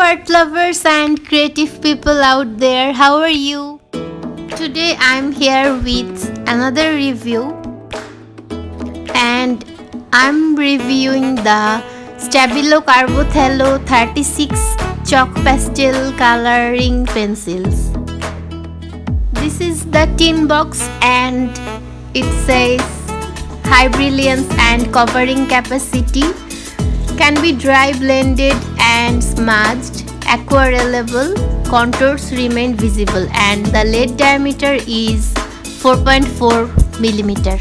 art lovers and creative people out there, how are you? Today I'm here with another review and I'm reviewing the STABILO Carbothello 36 Chalk-pastel coloring pencils. This is the tin box and it says high brilliance and covering capacity, can be dry blended and smudged, aquarellable, contours remain visible, and the lead diameter is 4.4 millimeter.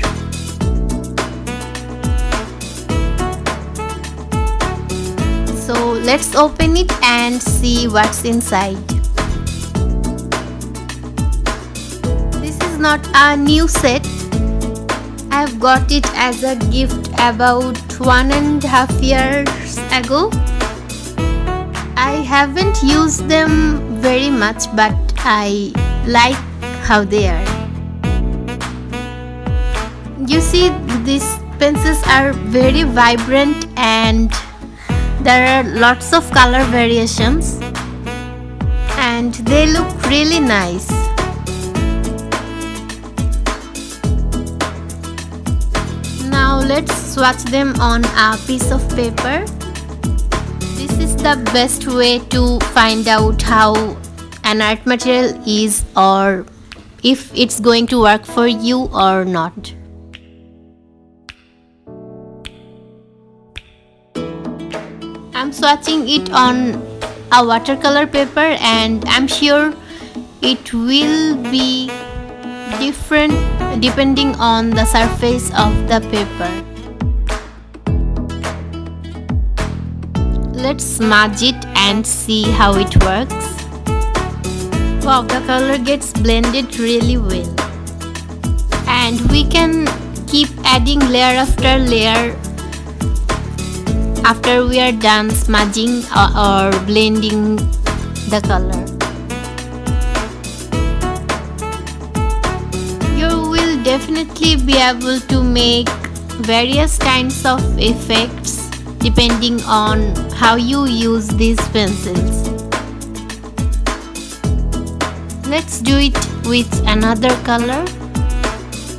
So let's open it and see what's inside. This is not a new set. I've got it as a gift about 1.5 years ago. I haven't used them very much, but I like how they are. You see, these pencils are very vibrant and there are lots of color variations and they look really nice. Now let's swatch them on a piece of paper. This is the best way to find out how an art material is or if it's going to work for you or not. I'm swatching it on a watercolor paper and I'm sure it will be different depending on the surface of the paper. Let's smudge it and see how it works. Wow, the color gets blended really well. And we can keep adding layer after layer after we are done smudging or blending the color. You will definitely be able to make various kinds of effects depending on how you use these pencils. Let's do it with another color.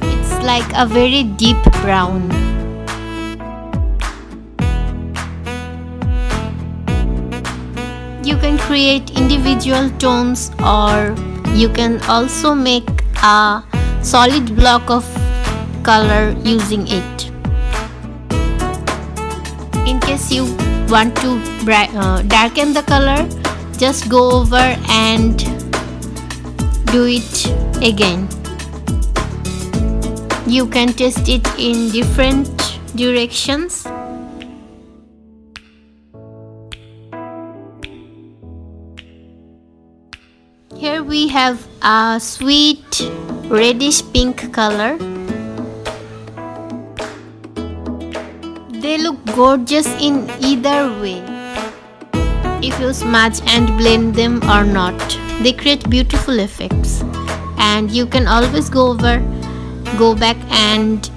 It's like a very deep brown. You can create individual tones or you can also make a solid block of color using it. In case you want to darken the color, just go over and do it again. You can test it in different directions. Here we have a sweet reddish pink color. They look gorgeous in either way. If you smudge and blend them or not, they create beautiful effects. And you can always go back and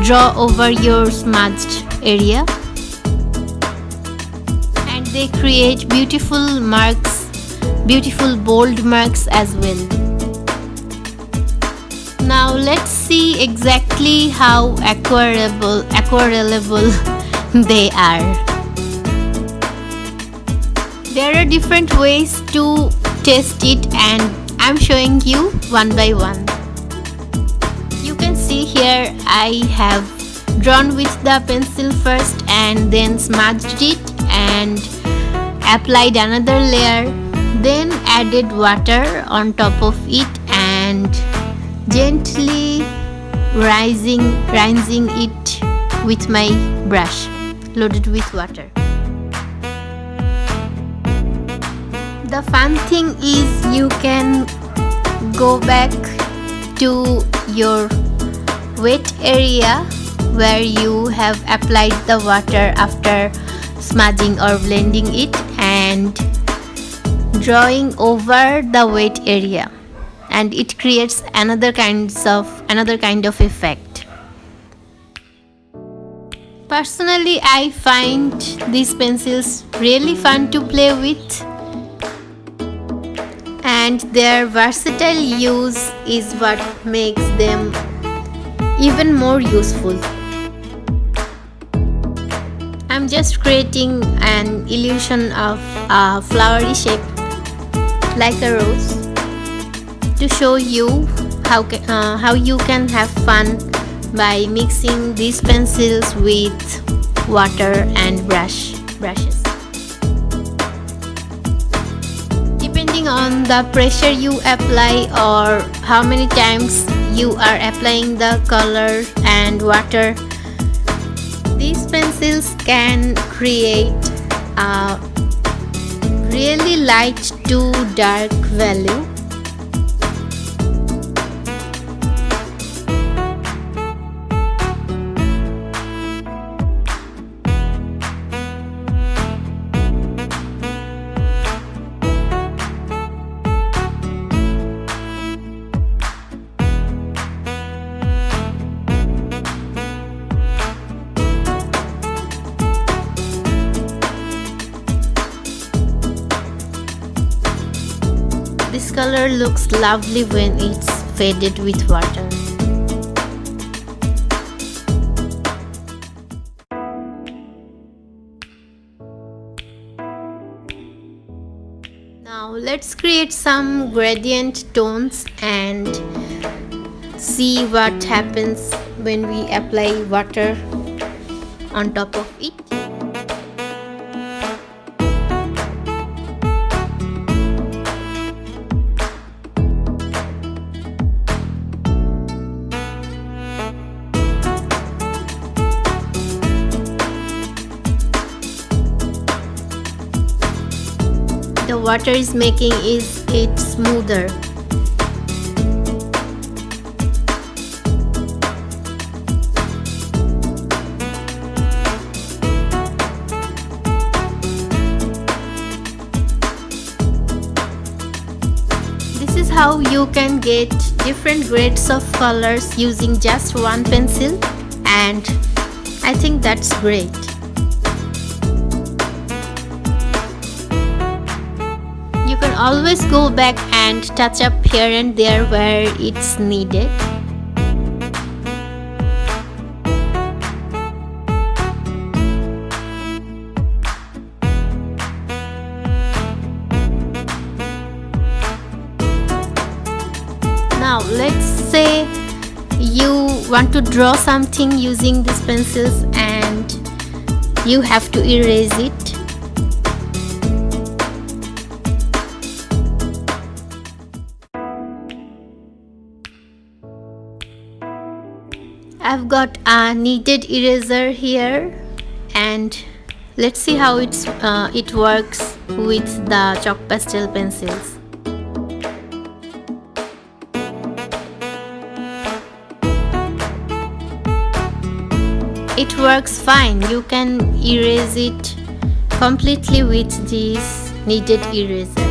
draw over your smudged area. And they create beautiful marks, beautiful bold marks as well. Now let's see exactly how aquarellable they are. There are different ways to test it and I'm showing you one by one. You can see here I have drawn with the pencil first and then smudged it and applied another layer, then added water on top of it and gently rinsing it with my brush loaded with water. The fun thing is you can go back to your wet area where you have applied the water after smudging or blending it and drawing over the wet area, and it creates another kind of effect. Personally, I find these pencils really fun to play with, and their versatile use is what makes them even more useful. I'm just creating an illusion of a flowery shape like a rose to show you how you can have fun by mixing these pencils with water and brushes. Depending on the pressure you apply or how many times you are applying the color and water, these pencils can create a really light to dark value. This color looks lovely when it's faded with water. Now let's create some gradient tones and see what happens when we apply water on top of it. The water is making it smoother. This is how you can get different grades of colors using just one pencil, and I think that's great. You can always go back and touch up here and there where it's needed. Now let's say you want to draw something using these pencils and you have to erase it. I've got a kneaded eraser here, and let's see how it works with the chalk pastel pencils. It works fine. You can erase it completely with this kneaded eraser.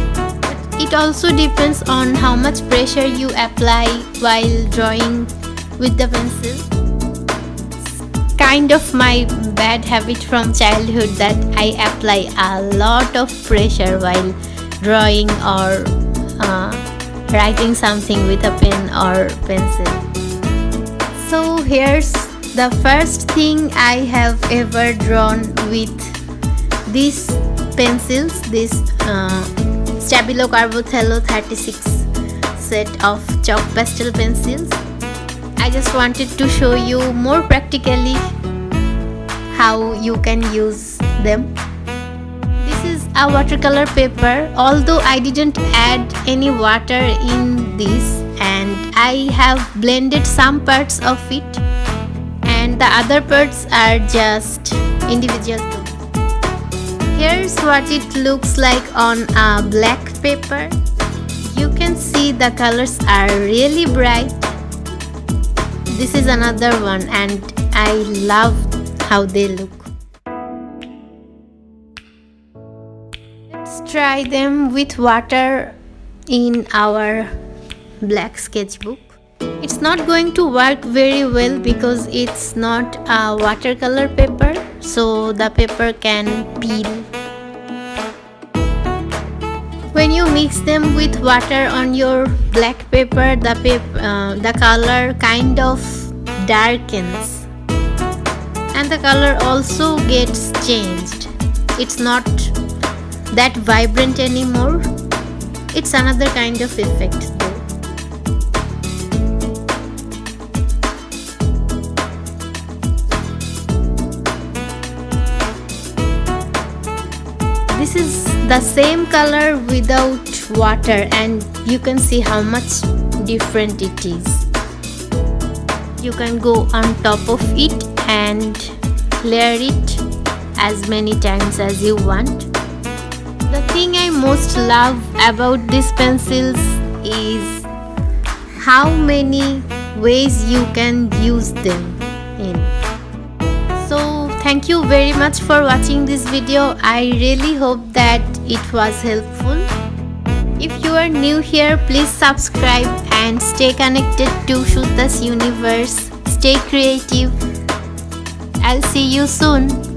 It also depends on how much pressure you apply while drawing with the pencil. Kind of my bad habit from childhood that I apply a lot of pressure while drawing or writing something with a pen or pencil. So here's the first thing I have ever drawn with these pencils, this STABILO Carbothello 36 set of chalk pastel pencils. I just wanted to show you more practically how you can use them. This is a watercolor paper, although I didn't add any water in this, and I have blended some parts of it and the other parts are just individual tones. Here's what it looks like on a black paper. You can see the colors are really bright. This is another one and I love how they look. Let's try them with water in our black sketchbook. It's not going to work very well because it's not a watercolor paper, so the paper can peel. When you mix them with water on your black paper, the color kind of darkens and the color also gets changed. It's not that vibrant anymore. It's another kind of effect though. This is the same color without water and you can see how much different it is. You can go on top of it and layer it as many times as you want. The thing I most love about these pencils is how many ways you can use them in. So thank you very much for watching this video. I really hope that it was helpful. If you are new here, please subscribe and stay connected to Shoot This Universe. Stay creative. I'll see you soon.